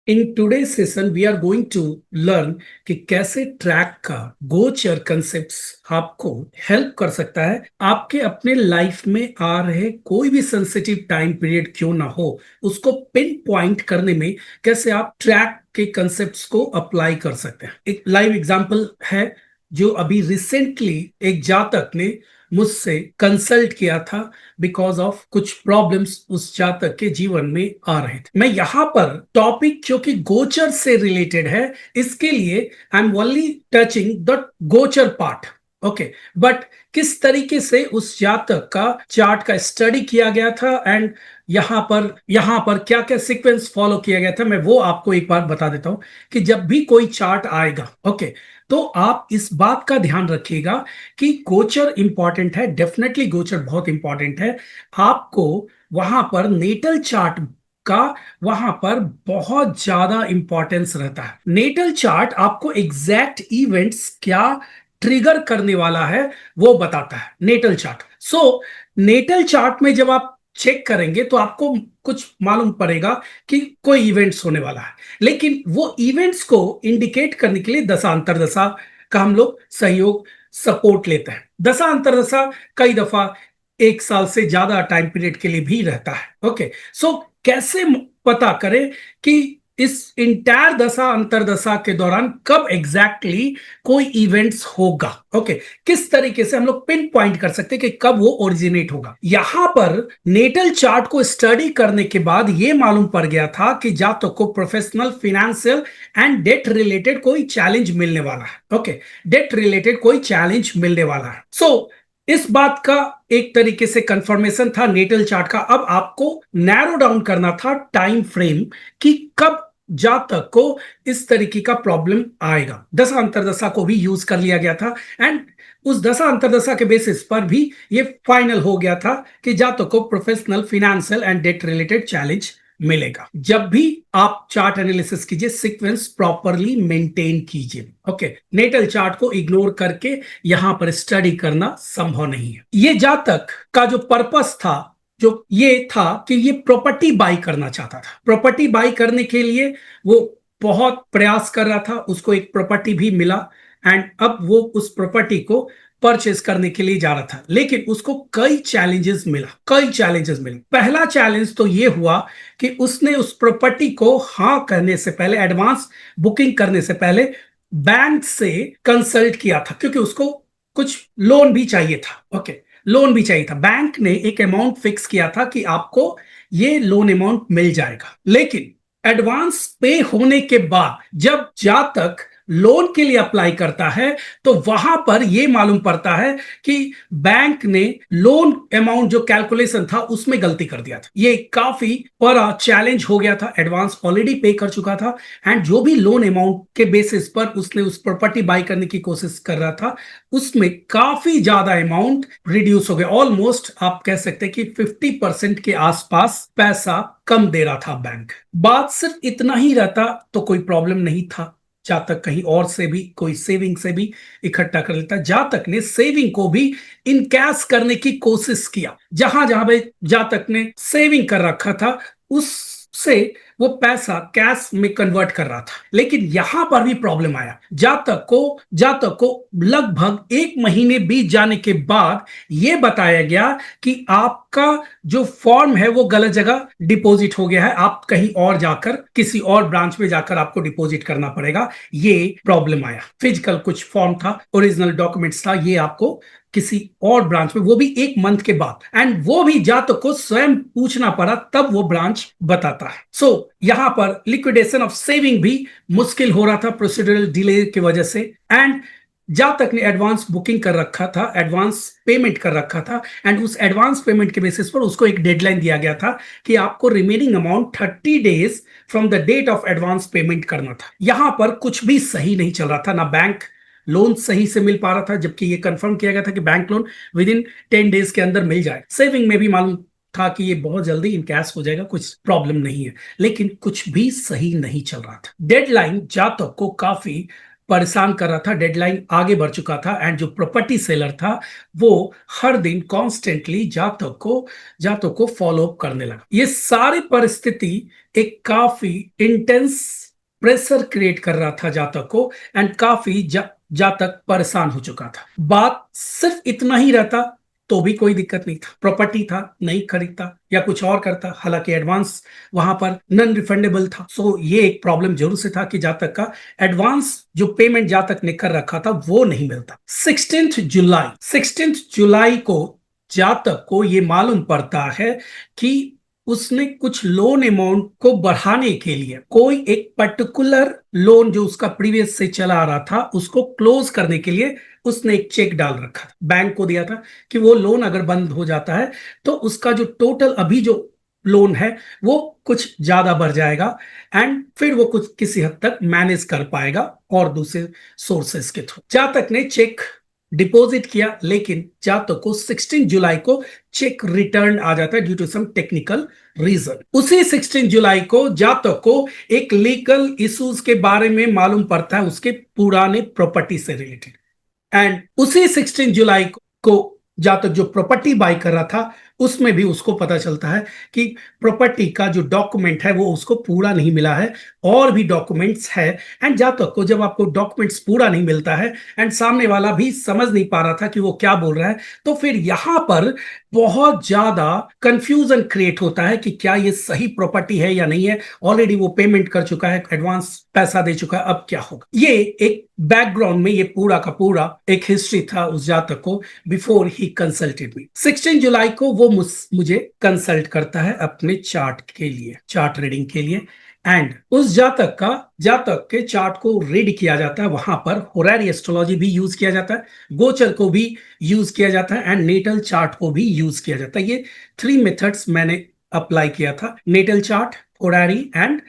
In today session we are going to learn कि कैसे track का गोचर कंसेप्ट्स आपको हेल्प कर सकता है आपके अपने लाइफ में आ रहे कोई भी सेंसिटिव टाइम पीरियड क्यों ना हो उसको पिन पॉइंट करने में कैसे आप ट्रैक के कंसेप्ट्स को अप्लाई कर सकते हैं। एक लाइव एग्जांपल है जो अभी रिसेंटली एक जातक ने मुझसे कंसल्ट किया था बिकॉज ऑफ कुछ प्रॉब्लम्स उस जातक के जीवन में आ रहे थे। मैं यहाँ पर टॉपिक जो कि गोचर से रिलेटेड है इसके लिए I am only touching the गोचर पार्ट। ओके, बट किस तरीके से उस जातक का चार्ट का स्टडी किया गया था एंड यहाँ पर क्या क्या सीक्वेंस फॉलो किया गया था मैं वो आपको एक बार बता देता हूं कि जब भी कोई चार्ट आएगा ओके तो आप इस बात का ध्यान रखिएगा कि गोचर इंपॉर्टेंट है। डेफिनेटली गोचर बहुत इंपॉर्टेंट है। आपको वहां पर नेटल चार्ट का वहां पर बहुत ज्यादा इंपॉर्टेंस रहता है। नेटल चार्ट आपको एग्जैक्ट इवेंट्स क्या ट्रिगर करने वाला है वो बताता है नेटल चार्ट। सो नेटल चार्ट में जब आप चेक करेंगे तो आपको कुछ मालूम पड़ेगा कि कोई इवेंट्स होने वाला है, लेकिन वो इवेंट्स को इंडिकेट करने के लिए दशा अंतरदशा का हम लोग सहयोग सपोर्ट लेते हैं। दशा अंतरदशा कई दफा एक साल से ज्यादा टाइम पीरियड के लिए भी रहता है। ओके, सो कैसे पता करें कि इस इंटायर दशा अंतरदशा के दौरान कब एग्जैक्टली कोई इवेंट्स होगा। ओके, किस तरीके से हम लोग पिन पॉइंट कर सकते हैं कि कब वो ओरिजिनेट होगा। यहां पर नेटल चार्ट को स्टडी करने के बाद यह मालूम पड़ गया था कि जातक को professional, financial and debt related कोई चैलेंज मिलने वाला है। ओके, डेट रिलेटेड कोई चैलेंज मिलने वाला है। सो इस बात का एक तरीके से कंफर्मेशन था नेटल चार्ट का। अब आपको नैरो डाउन करना था टाइम फ्रेम कि कब जातक को इस तरीके का प्रॉब्लम आएगा। दशा अंतरदशा को भी यूज कर लिया गया था एंड उस दशा अंतरदशा के बेसिस पर भी ये फाइनल हो गया था कि जातक को professional, financial and debt related challenge मिलेगा। जब भी आप चार्ट एनालिसिस कीजिए सीक्वेंस प्रॉपरली मेंटेन कीजिए। ओके, नेटल चार्ट को इग्नोर करके यहां पर स्टडी करना संभव नहीं है। ये जातक का जो पर्पस था जो ये था कि ये प्रॉपर्टी बाई करना चाहता था। प्रॉपर्टी बाई करने के लिए वो बहुत प्रयास कर रहा था, उसको एक प्रॉपर्टी भी मिला एंड अब वो उस प्रॉपर्टी को परचेस करने के लिए जा रहा था, लेकिन उसको कई चैलेंजेस मिला। पहला चैलेंज तो ये हुआ कि उसने उस प्रॉपर्टी को हाँ करने से पहले, एडवांस बुकिंग करने से पहले बैंक से कंसल्ट किया था, क्योंकि उसको कुछ लोन भी चाहिए था। ओके, लोन भी चाहिए था। बैंक ने एक अमाउंट फिक्स किया था कि आपको ये लोन अमाउंट मिल जाएगा, लेकिन एडवांस पे होने के बाद जब जातक लोन के लिए अप्लाई करता है तो वहां पर यह मालूम पड़ता है कि बैंक ने लोन अमाउंट जो कैलकुलेशन था उसमें गलती कर दिया था। ये काफी बड़ा चैलेंज हो गया था। एडवांस ऑलरेडी पे कर चुका था एंड जो भी लोन अमाउंट के बेसिस पर उसने उस प्रॉपर्टी बाय करने की कोशिश कर रहा था उसमें काफी ज्यादा अमाउंट रिड्यूस हो गया। ऑलमोस्ट आप कह सकते हैं कि 50% के आसपास पैसा कम दे रहा था बैंक। बात सिर्फ इतना ही रहता तो कोई प्रॉब्लम नहीं था, जातक कहीं और से भी कोई सेविंग से भी इकट्ठा कर लेता। जातक ने सेविंग को भी इन कैश करने की कोशिश किया। जहां जहां पे जातक ने सेविंग कर रखा था उससे वो पैसा कैश में कन्वर्ट कर रहा था, लेकिन यहां पर भी प्रॉब्लम आया। जातक को लगभग 1 महीने बीत जाने के बाद यह बताया गया कि आपका जो फॉर्म है वो गलत जगह डिपॉजिट हो गया है, आप कहीं और जाकर किसी और ब्रांच में जाकर आपको डिपॉजिट करना पड़ेगा। ये प्रॉब्लम आया। फिजिकल कुछ फॉर्म था, ओरिजिनल डॉक्यूमेंट्स था, ये आपको किसी और ब्रांच में, वो भी 1 मंथ के बाद, एंड वो भी जातक को स्वयं पूछना पड़ा तब वो ब्रांच बताता है। सो यहां पर लिक्विडेशन ऑफ सेविंग भी मुश्किल हो रहा था प्रोसीड्यूरल डिले की वजह से। एंड जातक ने एडवांस बुकिंग कर रखा था, एडवांस पेमेंट कर रखा था एंड उस एडवांस पेमेंट के बेसिस पर उसको एक डेडलाइन दिया गया था कि आपको remaining amount 30 days from the date of advance payment करना था। यहां पर कुछ भी सही नहीं चल रहा था, ना बैंक लोन सही से मिल पा रहा था, जबकि ये कंफर्म किया गया था कि bank loan with in 10 days के अंदर मिल जाए। सेविंग में भी मालूम था कि ये बहुत जल्दी इनकैश हो जाएगा, कुछ प्रॉब्लम नहीं है, लेकिन कुछ भी सही नहीं चल रहा था। डेडलाइन जातक को काफी परेशान कर रहा था, डेडलाइन आगे बढ़ चुका था, एंड जो प्रॉपर्टी सेलर था वो हर दिन कॉन्स्टेंटली जातक को फॉलो अप करने लगा। ये सारी परिस्थिति एक काफी इंटेंस प्रेशर क्रिएट कर रहा था जातक को, एंड काफी जातक परेशान हो चुका था। बात सिर्फ इतना ही रहता तो भी कोई दिक्कत नहीं था, प्रॉपर्टी था, नहीं खरीदता या कुछ और करता, हालांकि एडवांस वहां पर नॉन रिफंडेबल था। सो ये एक प्रॉब्लम जरूर से था कि जातक का एडवांस जो पेमेंट जातक ने कर रखा था वो नहीं मिलता। 16 जुलाई को जातक को ये मालूम पड़ता है कि उसने कुछ लोन अमाउंट को बढ़ाने के लिए कोई एक पर्टिकुलर लोन जो उसका प्रीवियस से चला आ रहा था उसको क्लोज करने के लिए उसने एक चेक डाल रखा था, बैंक को दिया था कि वो लोन अगर बंद हो जाता है तो उसका जो टोटल अभी जो लोन है वो कुछ ज्यादा बढ़ जाएगा, एंड फिर वो कुछ किसी हद तक मैनेज कर पाएगा और दूसरे सोर्सेस के थ्रू। जातक ने चेक डिपॉजिट किया, लेकिन जातक को 16 जुलाई को चेक रिटर्न आ जाता है due to some technical reason. उसी 16 जुलाई को जातक को एक लीगल इश्यूज के बारे में मालूम पड़ता है उसके पुराने प्रॉपर्टी से रिलेटेड, एंड उसी 16 जुलाई को जातक जो प्रॉपर्टी बाय कर रहा था उसमें भी उसको पता चलता है कि प्रॉपर्टी का जो डॉक्यूमेंट है वो उसको पूरा नहीं मिला है, और भी डॉक्यूमेंट्स है। एंड जातक को जब आपको डॉक्यूमेंट्स पूरा नहीं मिलता है एंड सामने वाला भी समझ नहीं पा रहा था कि वो क्या बोल रहा है, तो फिर यहां पर बहुत ज्यादा कंफ्यूजन क्रिएट होता है कि क्या ये सही प्रॉपर्टी है या नहीं है। ऑलरेडी वो पेमेंट कर चुका है, एडवांस पैसा दे चुका है, अब क्या होगा। ये एक बैकग्राउंड में ये पूरा का पूरा एक हिस्ट्री था उस जातक को बिफोर ही कंसल्टेड मी। 16 जुलाई को वो मुझे कंसल्ट करता है अपने चार्ट के लिए, चार्ट रीडिंग के लिए, एंड उस जातक के चार्ट को रीड किया जाता है। वहां पर होरारी एस्ट्रोलॉजी भी यूज किया जाता है, गोचर को भी यूज किया जाता है, एंड नेटल चार्ट को भी यूज किया जाता है। ये 3 मेथड्स मैंने अप्लाई किया था, नेटल चार्ट, होरारी एंड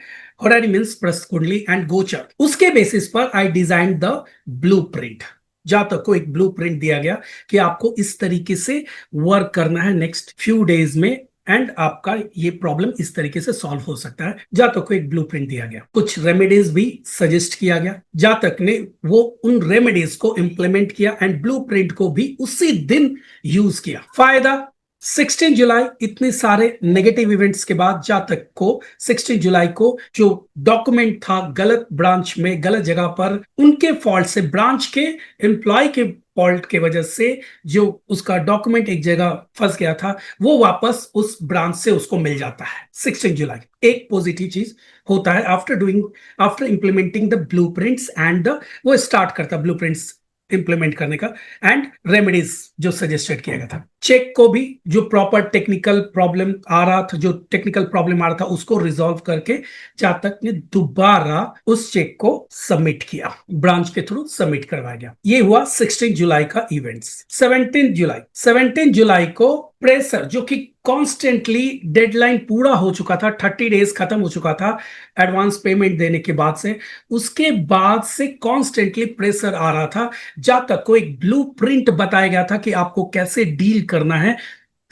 होरारी मीन्स प्रस्थ कुंडली एंड गोचर। उसके बेसिस पर आई डिजाइन द ब्लूप्रिंट। जातक को एक ब्लूप्रिंट दिया गया कि आपको इस तरीके से वर्क करना है नेक्स्ट फ्यू डेज में, एंड आपका ये प्रॉब्लम इस तरीके से सॉल्व हो सकता है। जातक को एक ब्लूप्रिंट दिया गया, कुछ रेमेडीज भी सजेस्ट किया गया। जातक ने वो उन रेमेडीज को इंप्लीमेंट किया एंड ब्लूप्रिंट को भी उसी दिन यूज किया। फायदा 16 जुलाई, इतने सारे नेगेटिव इवेंट्स के बाद जातक को 16 जुलाई को जो डॉक्यूमेंट था गलत ब्रांच में, गलत जगह पर, उनके फॉल्ट से, ब्रांच के एम्प्लॉय के फॉल्ट के वजह से जो उसका डॉक्यूमेंट एक जगह फंस गया था वो वापस उस ब्रांच से उसको मिल जाता है 16 जुलाई। एक पॉजिटिव चीज होता है after implementing the blueprints and वो स्टार्ट करता ब्लूप्रिंट्स इंप्लीमेंट करने का एंड रेमेडीज जो सजेस्टेड किया गया था। चेक को भी जो प्रॉपर टेक्निकल प्रॉब्लम आ रहा था उसको रिजॉल्व करके जातक ने दोबारा उस चेक को सबमिट किया, ब्रांच के थ्रू सबमिट करवाया गया। ये हुआ 16 जुलाई का इवेंट्स। 17 जुलाई को प्रेशर, जो कि कॉन्स्टेंटली डेडलाइन पूरा हो चुका था, 30 डेज खत्म हो चुका था एडवांस पेमेंट देने के बाद से, उसके बाद से कॉन्स्टेंटली प्रेशर आ रहा था। जातक को एक ब्लूप्रिंट बताया गया था कि आपको कैसे डील करना है।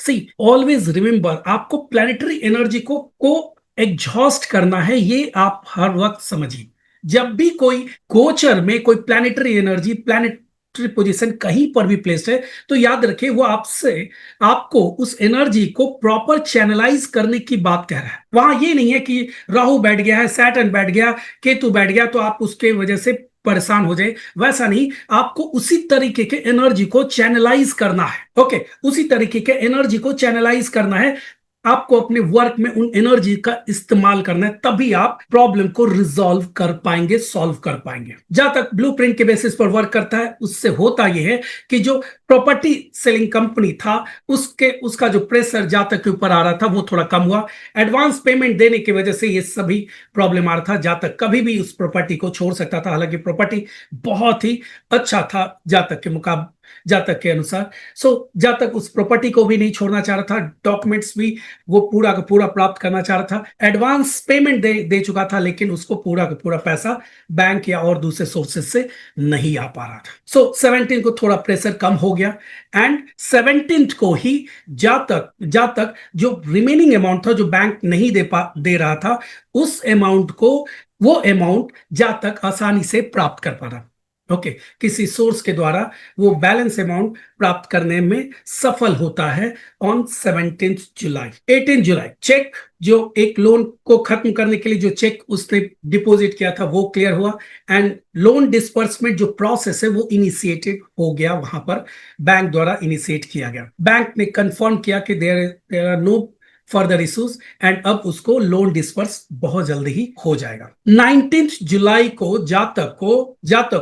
सी ऑलवेज रिमेंबर, आपको प्लैनेटरी एनर्जी को एग्जॉस्ट करना है, ये आप हर वक्त समझिए। जब भी कोई गोचर में कोई प्लैनेटरी एनर्जी, प्लैनेटरी पोजीशन कहीं पर भी प्लेस्ड है, तो याद रखिए वो आपको उस एनर्जी को प्रॉपर चैनलाइज करने की बात कह रहा है। वहां ये नहीं है कि राहु बैठ गया है, सैटर्न बैठ गया, केतु बैठ गया तो आप उसके वजह से परेशान हो जाए, वैसा नहीं। आपको उसी तरीके के एनर्जी को चैनलाइज करना है। ओके, उसी तरीके के एनर्जी को चैनलाइज करना है, आपको अपने वर्क में उन एनर्जी का इस्तेमाल करना है, तभी आप प्रॉब्लम को रिजॉल्व कर पाएंगे, सॉल्व कर पाएंगे। जहां तक ब्लूप्रिंट के बेसिस पर वर्क करता है, उससे होता यह है कि जो प्रॉपर्टी सेलिंग कंपनी था उसका जो प्रेशर जातक के ऊपर आ रहा था वो थोड़ा कम हुआ। एडवांस पेमेंट देने की वजह से ये सभी प्रॉब्लम आ रहा था। जातक कभी भी उस प्रॉपर्टी को छोड़ सकता था, हालांकि प्रॉपर्टी बहुत ही अच्छा था जातक के अनुसार। सो जातक उस प्रॉपर्टी को भी नहीं छोड़ना चाह रहा था, डॉक्यूमेंट्स भी वो पूरा का पूरा प्राप्त करना चाह रहा था। एडवांस पेमेंट दे चुका था, लेकिन उसको पूरा का पूरा पैसा बैंक या और दूसरे सोर्सेस से नहीं आ पा रहा था। सो 17 को थोड़ा प्रेशर कम हो गया, एंड 17 को ही जातक जो रिमेनिंग अमाउंट था जो बैंक नहीं दे रहा था, उस अमाउंट को, वो अमाउंट जातक आसानी से प्राप्त कर पा रहा। ओके, किसी सोर्स के द्वारा वो बैलेंस अमाउंट प्राप्त करने में सफल होता है ऑन 17 जुलाई। 18 जुलाई चेक, जो एक लोन को खत्म करने के लिए जो चेक उसने डिपॉजिट किया था वो क्लियर हुआ, एंड लोन डिसबर्समेंट जो प्रोसेस है वो इनिशिएटेड हो गया, वहां पर बैंक द्वारा इनिशिएट किया गया। बैंक ने कंफर्म किया कि there are no further issues, and अब उसको लोन डिस्पर्स बहुत जल्दी ही हो जाएगा। 19 जुलाई को जातक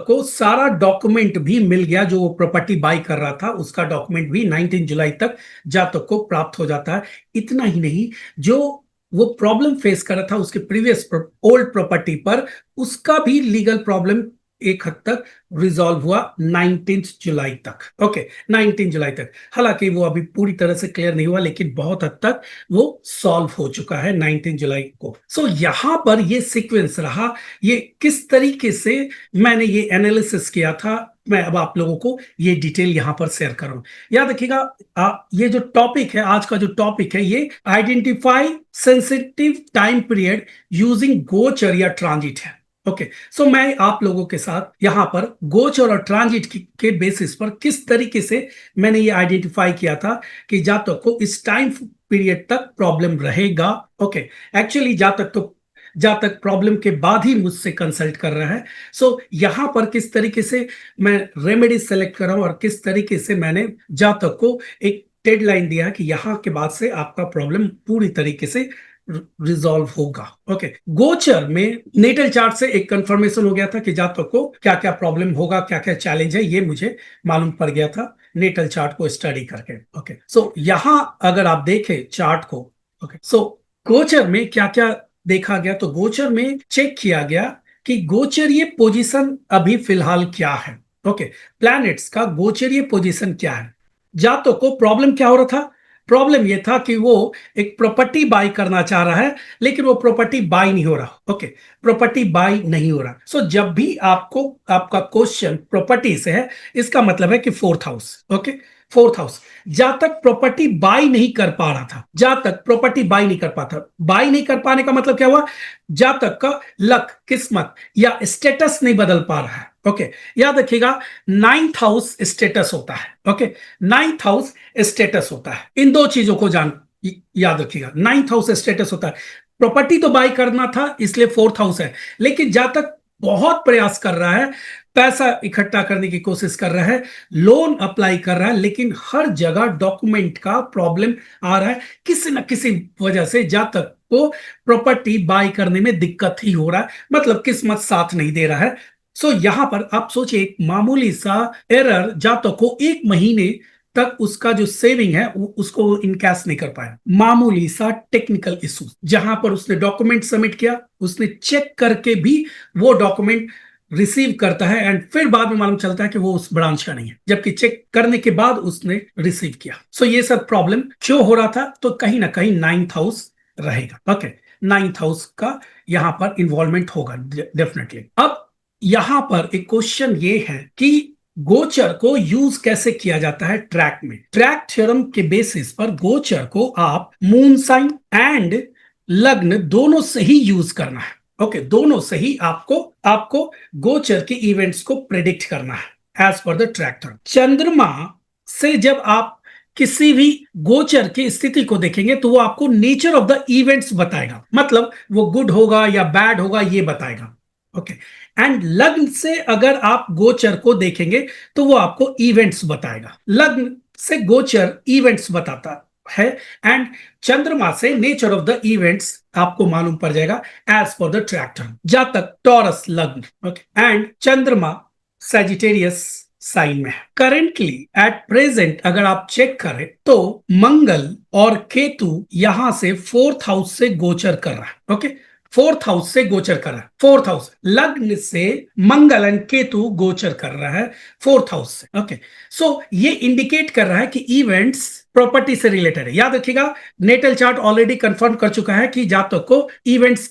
को सारा डॉक्यूमेंट भी मिल गया, जो वो प्रॉपर्टी बाई कर रहा था उसका डॉक्यूमेंट भी 19 जुलाई तक जातक को प्राप्त हो जाता है। इतना ही नहीं, जो वो प्रॉब्लम फेस कर रहा था उसके प्रीवियस ओल्ड प्रॉपर्टी पर, उसका भी लीगल प्रॉब्लम एक हद तक रिजॉल्व हुआ 19 जुलाई तक। ओके, 19 जुलाई तक, हालांकि वो अभी पूरी तरह से क्लियर नहीं हुआ, लेकिन बहुत हद तक वो सॉल्व हो चुका है 19 जुलाई को। सो यहां पर ये सीक्वेंस रहा, ये किस तरीके से मैंने ये एनालिसिस किया था, मैं अब आप लोगों को ये डिटेल यहां पर शेयर कर रहा हूं। याद रखिएगा, ये जो टॉपिक है, आज का जो टॉपिक है, ये identify sensitive time period using गोचर या ट्रांजिट है। ओके, सो मैं आप लोगों के साथ यहां पर गोचर और ट्रांजिट के बेसिस पर किस तरीके से मैंने ये आइडेंटिफाई किया था कि जातक को इस टाइम पीरियड तक प्रॉब्लम रहेगा। ओके, एक्चुअली जातक प्रॉब्लम के बाद ही मुझसे कंसल्ट कर रहा है। सो यहां पर किस तरीके से मैं रेमेडी सेलेक्ट कर रहा हूं और किस तरीके से मैंने जातक को एक डेडलाइन दिया है कि यहां के बाद से आपका प्रॉब्लम पूरी तरीके से रिजॉल्व होगा। ओके, गोचर में नेटल चार्ट से एक कंफर्मेशन हो गया था कि जातक को क्या क्या प्रॉब्लम होगा, क्या क्या चैलेंज है, ये मुझे मालूम पड़ गया था नेटल चार्ट को स्टडी करके। ओके, सो यहां अगर आप देखें चार्ट को, ओके, सो गोचर में क्या क्या देखा गया, तो गोचर में चेक किया गया कि गोचरीय पोजीशन अभी फिलहाल क्या है। ओके, प्लैनेट्स का गोचरीय पोजीशन क्या है। जातक को प्रॉब्लम क्या हो रहा था, प्रॉब्लम यह था कि वो एक प्रॉपर्टी बाई करना चाह रहा है, लेकिन वो प्रॉपर्टी बाई नहीं हो रहा। ओके, प्रॉपर्टी बाई नहीं हो रहा। सो जब भी आपको आपका क्वेश्चन प्रॉपर्टी से है, इसका मतलब है कि fourth house. Okay, fourth house, जातक प्रॉपर्टी बाई नहीं कर पा रहा था, जातक प्रॉपर्टी बाई नहीं कर पाता। बाई नहीं कर पाने का मतलब क्या हुआ, जातक का लक, किस्मत या स्टेटस नहीं बदल पा रहा है। ओके, याद रखिएगा, नाइन्थ हाउस स्टेटस होता है। ओके, नाइन्थ हाउस स्टेटस होता है, इन दो चीजों को याद रखिएगा। नाइन्थ हाउस स्टेटस होता है, प्रॉपर्टी तो बाई करना था इसलिए फोर्थ हाउस है, लेकिन जातक बहुत प्रयास कर रहा है, पैसा इकट्ठा करने की कोशिश कर रहा है, लोन अप्लाई कर रहा है, लेकिन हर जगह डॉक्यूमेंट का प्रॉब्लम आ रहा है। किसी न किसी वजह से जातक को प्रॉपर्टी बाई करने में दिक्कत ही हो रहा है, मतलब किस्मत साथ नहीं दे रहा है। सो यहां पर आप सोचिए, एक मामूली सा एरर जातक को एक महीने तक उसका जो सेविंग है उसको इनकैश नहीं कर पाया। मामूली सा टेक्निकल इशू, जहां पर उसने डॉक्यूमेंट सबमिट किया, उसने चेक करके भी वो डॉक्यूमेंट रिसीव करता है, एंड फिर बाद में मालूम चलता है कि वो उस ब्रांच का नहीं है, जबकि चेक करने के बाद उसने रिसीव किया। सो ये सब प्रॉब्लम क्यों हो रहा था, तो कहीं ना कहीं नाइन्थ हाउस रहेगा। ओके, नाइन्थ हाउस का यहां पर इन्वॉल्वमेंट होगा डेफिनेटली। अब यहां पर एक क्वेश्चन ये है कि गोचर को यूज कैसे किया जाता है ट्रैक में। ट्रैक थ्योरम के बेसिस पर गोचर को आप मून साइन एंड लग्न दोनों से ही यूज करना है। ओके, दोनों से ही आपको आपको गोचर के इवेंट्स को प्रेडिक्ट करना है as per the track theorem. चंद्रमा से जब आप किसी भी गोचर की स्थिति को देखेंगे तो वो आपको नेचर ऑफ द इवेंट्स बताएगा, मतलब वो गुड होगा या बैड होगा ये बताएगा। ओके, एंड लग्न से अगर आप गोचर को देखेंगे तो वो आपको इवेंट्स बताएगा। लग्न से गोचर इवेंट्स बताता है, एंड चंद्रमा से नेचर ऑफ द इवेंट्स आपको मालूम पड़ जाएगा एज पर द ट्रैक्टर। जातक टॉरस लग्न, ओके, एंड चंद्रमा सैजिटेरियस साइन में है। करेंटली एट प्रेजेंट अगर आप चेक करें तो मंगल और केतु यहां से फोर्थ हाउस से गोचर कर रहा है। ओके, फोर्थ हाउस से गोचर कर रहा है, फोर्थ हाउस लग्न से मंगल एंड केतु गोचर कर रहा है फोर्थ हाउस से। ओके, सो ये इंडिकेट कर रहा है कि इवेंट्स प्रॉपर्टी से रिलेटेड है। याद रखिएगा, नेटल चार्ट ऑलरेडी कंफर्म कर चुका है कि जातक को इवेंट्स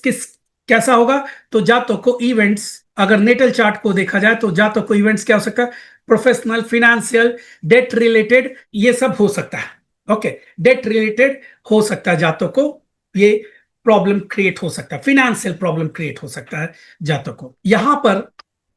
कैसा होगा, तो जातक को इवेंट्स, अगर नेटल चार्ट को देखा जाए तो जातक को इवेंट्स क्या हो सकता है, प्रोफेशनल, फिनेंशियल, डेट रिलेटेड, ये सब हो सकता है। ओके, डेट रिलेटेड हो सकता है जातक को, ये प्रॉब्लम क्रिएट हो सकता है, फिनेंशियल प्रॉब्लम क्रिएट हो सकता है जातक को। यहां पर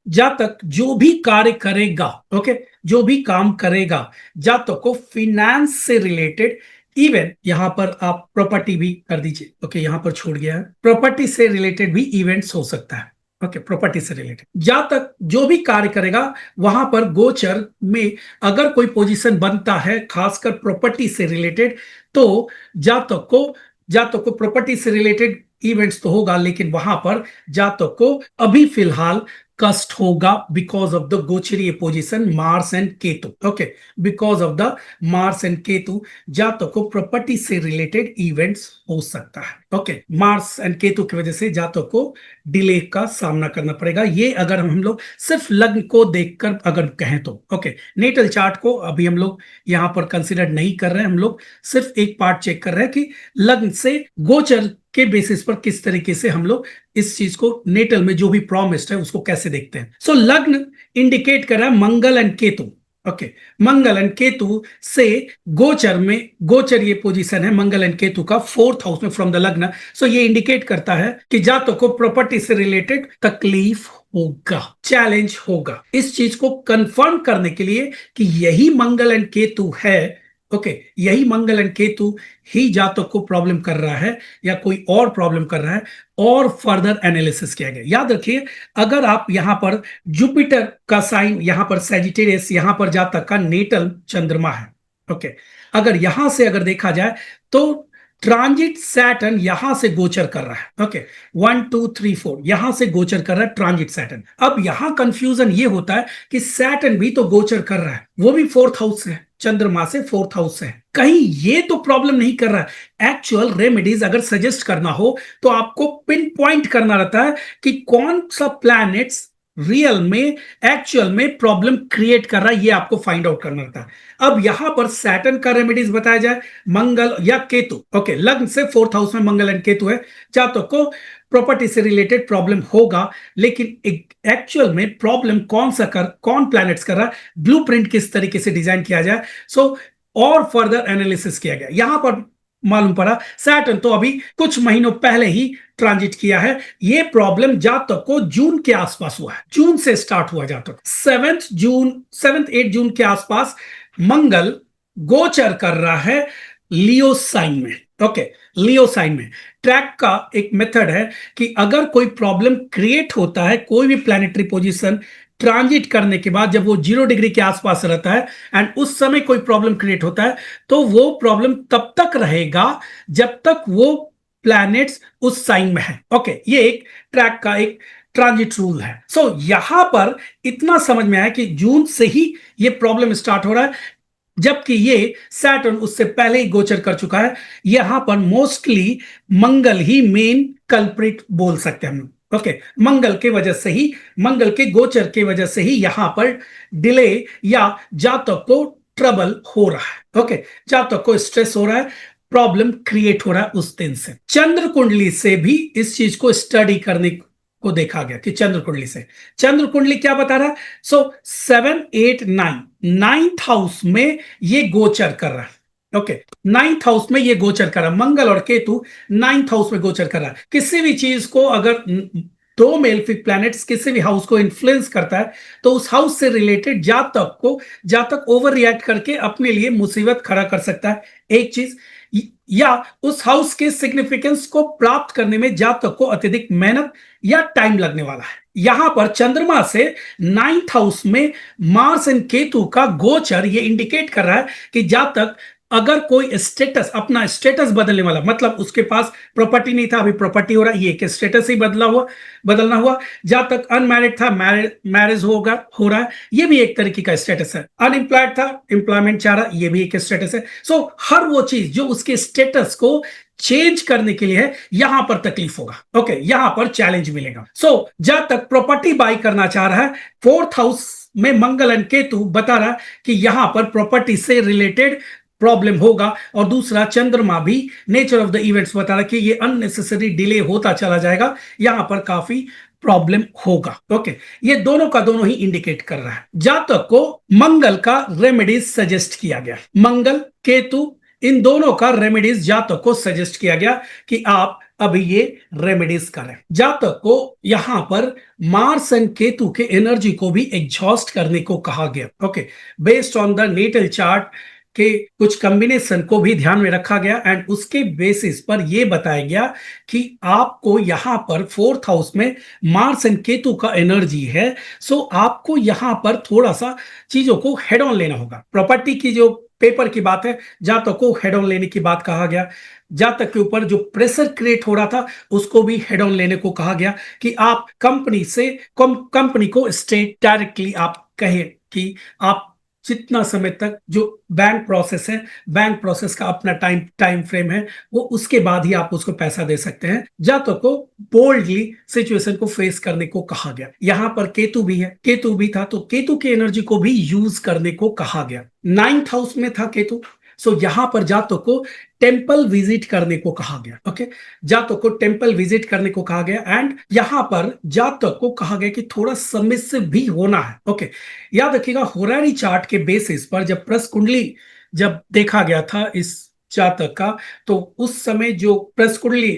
जातक जो भी कार्य करेगा, ओके, जो भी काम करेगा, जातक को फिनेंस से रिलेटेड, इवन यहां पर आप प्रॉपर्टी भी कर दीजिए, ओके, यहां पर छूट गया है, प्रॉपर्टी से रिलेटेड भी इवेंट्स हो सकता है, ओके, प्रॉपर्टी से रिलेटेड जातक जो भी कार्य करेगा वहां पर गोचर में अगर कोई पोजीशन बनता है खासकर प्रॉपर्टी से रिलेटेड, तो जातक को प्रॉपर्टी से रिलेटेड इवेंट्स तो होगा, लेकिन वहां पर जातक को अभी फिलहाल कष्ट होगा बिकॉज ऑफ द गोचरीय position Mars and Ketu, okay, because of the Mars and Ketu जातक को प्रॉपर्टी से रिलेटेड इवेंट्स हो सकता है, ओके, मार्स एंड केतु की वजह से जातक को डिले का सामना करना पड़ेगा। ये अगर हम लोग सिर्फ लग्न को देखकर अगर कहें तो, ओके, नेटल चार्ट को अभी हम लोग यहां पर कंसिडर नहीं कर रहे हैं, हम लोग सिर्फ एक पार्ट चेक कर रहे हैं कि लग्न से गोचर के बेसिस पर किस तरीके से हम लोग इस चीज को नेटल में जो भी प्रॉमिस्ड है उसको कैसे देखते हैं। सो लग्न इंडिकेट कर रहा है Mangal and Ketu, okay, Mangal and Ketu से गोचर में, गोचर ये पोजीशन है मंगल एंड केतु का 4th हाउस में फ्रॉम द लग्न। सो ये इंडिकेट करता है कि जातक को प्रॉपर्टी से रिलेटेड तकलीफ होगा, चैलेंज होगा। इस चीज को कंफर्म करने के लिए कि यही मंगल एंड केतु है, ओके, यही मंगल एंड केतु ही जातक को प्रॉब्लम कर रहा है या कोई और प्रॉब्लम कर रहा है, और फर्दर एनालिसिस किया गया। याद रखिए, अगर आप यहां पर जुपिटर का साइन, यहां पर सैजिटेरियस, यहां पर जातक का नेटल चंद्रमा है, ओके, अगर यहां से अगर देखा जाए तो ट्रांजिट सैटर्न यहां से गोचर कर रहा है, ओके, 1 2 3 4 यहां से गोचर कर रहा है ट्रांजिट सैटर्न। अब यहां कंफ्यूजन ये होता है कि सैटर्न भी तो गोचर कर रहा है, वो भी 4th हाउस से, चंद्रमा से 4th हाउस से, कहीं ये तो प्रॉब्लम नहीं कर रहा है। एक्चुअल रेमेडीज अगर सजेस्ट करना हो तो आपको पिन पॉइंट करना रहता है कि कौन सा प्लैनेट्स रियल में, एक्चुअल में प्रॉब्लम क्रिएट कर रहा है, ये आपको फाइंड आउट करना रहता है। अब यहां पर सैटर्न का रेमेडीज बताया जाए, मंगल या केतु, ओके, लग्न से 4th हाउस में मंगल एंड केतु है, जातक को प्रॉपर्टी से रिलेटेड प्रॉब्लम होगा, लेकिन एक्चुअल में प्रॉब्लम कौन प्लैनेट्स कर रहा है, ब्लूप्रिंट किस तरीके से डिजाइन किया जाए, सो और फर्दर एनालिसिस किया गया। यहां पर मालूम पड़ा सैटर्न तो अभी कुछ महीनों पहले ही ट्रांजिट किया है, ये प्रॉब्लम जातक को जून के आसपास हुआ है, जून से स्टार्ट हुआ जातक, 7 8 जून के आसपास मंगल गोचर कर रहा है लियो साइन में, ओके, लियो साइन में। ट्रैक का एक मेथड है कि अगर कोई प्रॉब्लम क्रिएट होता है, कोई भी प्लैनेटरी पोजीशन ट्रांजिट करने के बाद, जब वो 0 डिग्री के आसपास रहता है एंड उस समय कोई प्रॉब्लम क्रिएट होता है, तो वो प्रॉब्लम तब तक रहेगा जब तक वो प्लैनेट्स उस साइन में है, ओके, ये एक ट्रैक का एक ट्रांजिट रूल है। सो यहां पर इतना समझ में आया कि जून से ही ये प्रॉब्लम स्टार्ट हो रहा है, जबकि ये सैटर्न उससे पहले ही गोचर कर चुका है। यहां पर मोस्टली मंगल ही मेन कल्प्रिट बोल सकते हैं हम, ओके, मंगल के वजह से ही, मंगल के गोचर के वजह से ही यहां पर डिले या जातक को ट्रबल हो रहा है, ओके, जातक को स्ट्रेस हो रहा है, प्रॉब्लम क्रिएट हो रहा है उस दिन से। चंद्र कुंडली से भी इस चीज को स्टडी करने को देखा गया कि चंद्र कुंडली क्या बता रहा है। सो 7 8 9 9th हाउस में ये गोचर कर रहा है, ओके, 9th हाउस में ये गोचर कर रहा है, मंगल और केतु 9th हाउस में गोचर कर रहा है। किसी भी चीज को अगर दो मेलेफिक प्लैनेट्स किसी भी हाउस को इन्फ्लुएंस करता है तो उस हाउस से रिलेटेड जातक ओवर रिएक्ट करके अपने लिए मुसीबत खड़ा कर सकता है, एक चीज, या उस हाउस के सिग्निफिकेंस को प्राप्त करने में जातक को अत्यधिक मेहनत या टाइम लगने वाला है। यहां पर चंद्रमा से 9th हाउस में मार्स एंड केतु का गोचर ये इंडिकेट कर रहा है कि जातक अगर कोई स्टेटस, अपना स्टेटस बदलने वाला, मतलब उसके पास प्रॉपर्टी नहीं था, अभी प्रॉपर्टी हो रहा है, ये एक स्टेटस ही बदलना हुआ, जब तक अनमैरिड था मैरिज हो रहा है, ये भी एक तरीके का स्टेटस है, अनएम्प्लॉयड था एम्प्लॉयमेंट चाह रहा, ये भी एक स्टेटस है। सो हर वो चीज जो उसके स्टेटस को चेंज करने के लिए है, यहां पर तकलीफ होगा, ओके, यहां पर चैलेंज मिलेगा। सो जब तक प्रॉपर्टी बाई करना चाह रहा है, 4th हाउस में मंगल एंड केतु बता रहा है कि यहां पर प्रॉपर्टी से रिलेटेड प्रॉब्लम होगा, और दूसरा चंद्रमा भी नेचर ऑफ द इवेंट्स बता रहा है कि ये अननेसेसरी डिले होता चला जाएगा, यहां पर काफी प्रॉब्लम होगा, ओके, ये दोनों का दोनों ही इंडिकेट कर रहा है। जातक को मंगल का रेमेडीज सजेस्ट किया गया, मंगल केतु इन दोनों का रेमेडीज जातक को सजेस्ट किया गया कि आप अभी ये रेमेडीज करें। जातक को यहाँ पर मार्स एंड केतु के एनर्जी को भी एग्जॉस्ट करने को कहा गया। Okay, based on the natal chart के कुछ कॉम्बिनेशन को भी ध्यान में रखा गया एंड उसके बेसिस पर यह बताया गया कि आपको यहां पर फोर्थ हाउस में मार्स एंड केतु का एनर्जी है। सो आपको यहां पर थोड़ा सा चीजों को हेड ऑन लेना होगा। प्रॉपर्टी की जो पेपर की बात है, जातक को हेड ऑन लेने की बात कहा गया। जातक के ऊपर जो प्रेशर क्रिएट हो रहा था उसको भी हेड ऑन लेने को कहा गया कि आप कंपनी से कंपनी को स्ट्रेट डायरेक्टली आप कहें कि आप जितना समय तक जो बैंक प्रोसेस है, बैंक प्रोसेस का अपना टाइम फ्रेम है, वो उसके बाद ही आप उसको पैसा दे सकते हैं। जातक को बोल्डली सिचुएशन को फेस करने को कहा गया। यहां पर केतु भी है, केतु भी था तो केतु की एनर्जी को भी यूज करने को कहा गया। 9th हाउस में था केतु। सो यहां पर जातक को टेम्पल विजिट करने को कहा गया। ओके, जातक को टेम्पल विजिट करने को कहा गया एंड यहां पर जातक को कहा गया कि थोड़ा सबमिसिव भी होना है। ओके, याद रखिएगा होरारी चार्ट के बेसिस पर जब प्रस कुंडली जब देखा गया था इस जातक का, तो उस समय जो प्रस कुंडली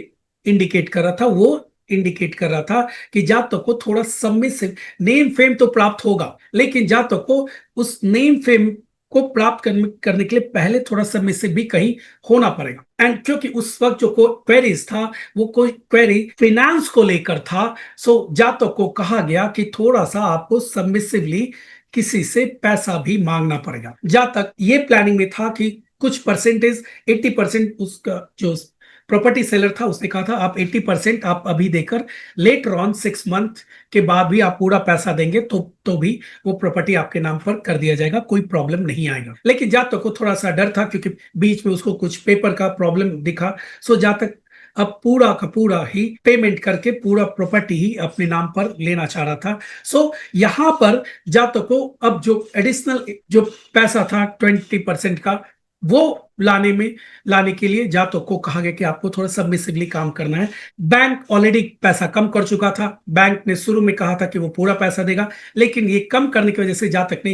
इंडिकेट कर रहा था वो इंडिकेट कर रहा था कि जातक को थोड़ा सबमिसिव, नेम फेम तो प्राप्त होगा लेकिन जातक को उस नेम फेम को प्राप्त करने के लिए पहले थोड़ा सबमिसिव भी कहीं होना पड़ेगा। एंड क्योंकि उस वक्त जो कोई क्वेरीज था वो कोई क्वेरी फिनेंस को लेकर था, सो जातक को कहा गया कि थोड़ा सा आपको सबमिसिवली किसी से पैसा भी मांगना पड़ेगा। जातक ये प्लानिंग में था कि कुछ परसेंटेज 80% उसका जो प्रॉपर्टी सेलर था उसने कहा था आप 80% आप अभी देकर लेटर ऑन 6 मंथ के बाद भी आप पूरा पैसा देंगे तो भी वो प्रॉपर्टी आपके नाम पर कर दिया जाएगा, कोई प्रॉब्लम नहीं आएगा। लेकिन जातक को थोड़ा सा डर था क्योंकि बीच में उसको कुछ पेपर का प्रॉब्लम दिखा। सो जातक अब पूरा का पूरा ही पेमेंट करके पूरा प्रॉपर्टी ही अपने नाम पर लेना चाह रहा था। सो यहां पर जातक को अब जो एडिशनल जो पैसा था 20% का वो लाने के लिए जातक को कहा गया कि आपको थोड़ा सबमिसिवली काम करना है। बैंक ऑलरेडी पैसा कम कर चुका था। बैंक ने शुरू में कहा था कि वो पूरा पैसा देगा लेकिन ये कम करने की वजह से जातक ने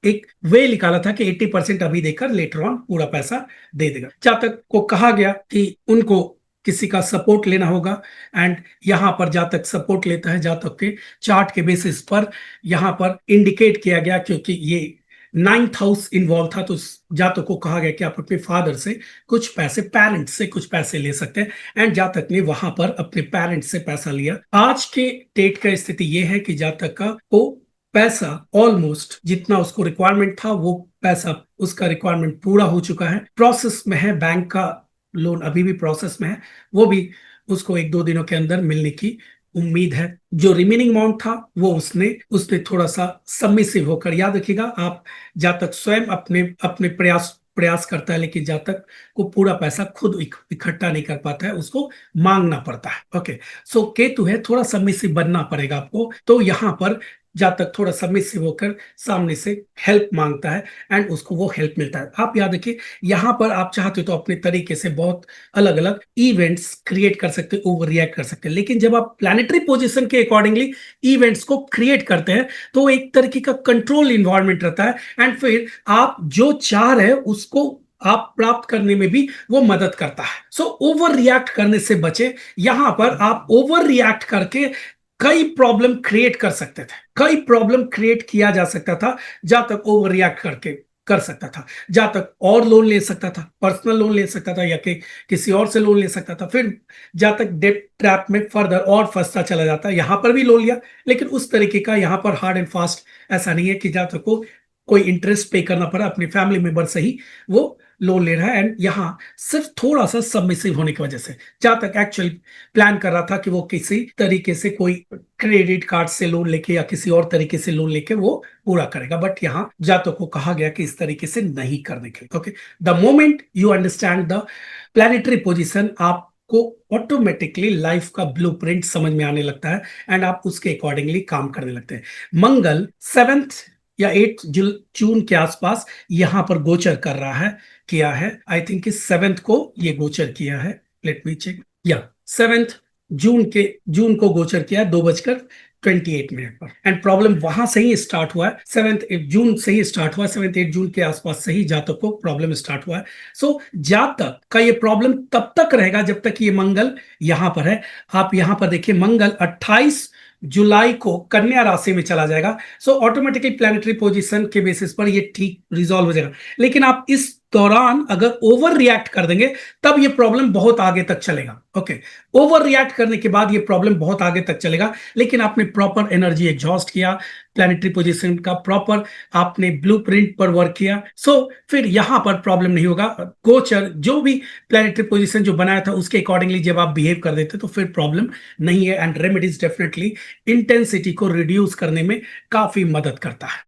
एक वे निकाला था कि 80% अभी देकर लेटर ऑन पूरा पैसा दे देगा। जातक को कहा गया कि उनको किसी का सपोर्ट लेना होगा एंड यहां पर जातक सपोर्ट लेता है। जातक के चार्ट के बेसिस पर यहां पर इंडिकेट किया गया क्योंकि ये 9th हाउस इन्वॉल्व था तो जातक को कहा गया कि आप अपने फादर से कुछ पैसे, पेरेंट्स से कुछ पैसे ले सकते हैं एंड जातक ने वहां पर अपने पेरेंट्स से पैसा लिया। आज के डेट का स्थिति यह है कि जातक का को पैसा ऑलमोस्ट जितना उसको रिक्वायरमेंट था वो पैसा उसका रिक्वायरमेंट पूरा हो चुका है। प्रोसेस में है, बैंक का लोन अभी भी प्रोसेस में है, वो भी उसको 1-2 दिनों के अंदर मिलने की उम्मीद है। जो रिमेनिंग अमाउंट था वो उसने थोड़ा सा सबमिसिव होकर, याद रखिएगा आप, जातक स्वयं अपने अपने प्रयास करता है लेकिन जातक को पूरा पैसा खुद इकट्ठा नहीं कर पाता है, उसको मांगना पड़ता है। ओके, सो केतु है, थोड़ा सबमिसिव बनना पड़ेगा आपको। तो यहां पर जातक थोड़ा सबमिसिव होकर सामने से हेल्प मांगता है एंड उसको वो हेल्प मिलता है। आप याद रखिए यहां पर आप चाहते हो तो अपने तरीके से बहुत अलग अलग इवेंट्स क्रिएट कर सकते हो, ओवर रिएक्ट कर सकते हैं, लेकिन जब आप प्लैनेटरी पोजीशन के अकॉर्डिंगली इवेंट्स को क्रिएट करते हैं तो एक तरीके का कंट्रोल इन्वायरमेंट रहता है एंड फिर आप जो चाह रहे हैं उसको आप प्राप्त करने में भी वो मदद करता है। सो ओवर रिएक्ट करने से बचे। यहां पर आप ओवर रिएक्ट करके कई प्रॉब्लम क्रिएट कर सकते थे, कई प्रॉब्लम क्रिएट किया जा सकता था। जहां तक ओवर रिएक्ट करके कर सकता था, जहां तक और लोन ले सकता था, पर्सनल लोन ले सकता था या किसी और से लोन ले सकता था, फिर जहां तक डेट ट्रैप में फर्दर और फंसता चला जाता। यहां पर भी लोन लिया लेकिन उस तरीके का यहां पर हार्ड एंड फास्ट ऐसा नहीं है कि जहां तक को कोई इंटरेस्ट पे करना पड़ा, अपने फैमिली मेंबर से ही वो लोन ले रहा है एंड यहां सिर्फ थोड़ा सा सबमिसिव होने की वजह से। जहां तक एक्चुअली प्लान कर रहा था कि वो किसी तरीके से कोई क्रेडिट कार्ड से लोन लेके या किसी और तरीके से लोन लेके वो पूरा करेगा, बट यहां जातक को कहा गया कि इस तरीके से नहीं करने के लिए। Okay, the moment you understand the planetary position आपको ऑटोमेटिकली लाइफ का ब्लूप्रिंट समझ में आने लगता है एंड आप उसके अकॉर्डिंगली काम करने लगते हैं। मंगल 7 या 8 जून के आसपास यहां पर गोचर कर रहा है, किया है। आई थिंक कि 7 को ये गोचर किया है, लेट मी चेक, या 7 जून को गोचर किया है 2 28 मिनट पर। एंड प्रॉब्लम वहां से ही स्टार्ट हुआ है, 7 जून से ही स्टार्ट हुआ है, 7 8 जून के आसपास से ही जातक को प्रॉब्लम स्टार्ट हुआ है। सो जातक का ये प्रॉब्लम तब तक रहेगा जब तक ये मंगल यहां पर है। आप यहां पर देखिए, मंगल 28 जुलाई को कन्या राशि में चला जाएगा। सो ऑटोमेटिकली प्लैनेटरी पोजीशन के बेसिस पर ये ठीक रिजॉल्व हो जाएगा। लेकिन आप इस दौरान अगर ओवर रिएक्ट कर देंगे तब ये प्रॉब्लम बहुत आगे तक चलेगा। ओके, ओवर रिएक्ट करने के बाद ये प्रॉब्लम बहुत आगे तक चलेगा, लेकिन आपने प्रॉपर एनर्जी एग्जॉस्ट किया, प्लैनेटरी पोजीशन का प्रॉपर आपने ब्लूप्रिंट पर वर्क किया, सो फिर यहां पर प्रॉब्लम नहीं होगा। गोचर जो भी प्लैनेटरी पोजीशन जो बनाया था उसके अकॉर्डिंगली जब आप बिहेव कर देते तो फिर प्रॉब्लम नहीं है। एंड रेमेडीज डेफिनेटली इंटेंसिटी को रिड्यूस करने में काफी मदद करता है।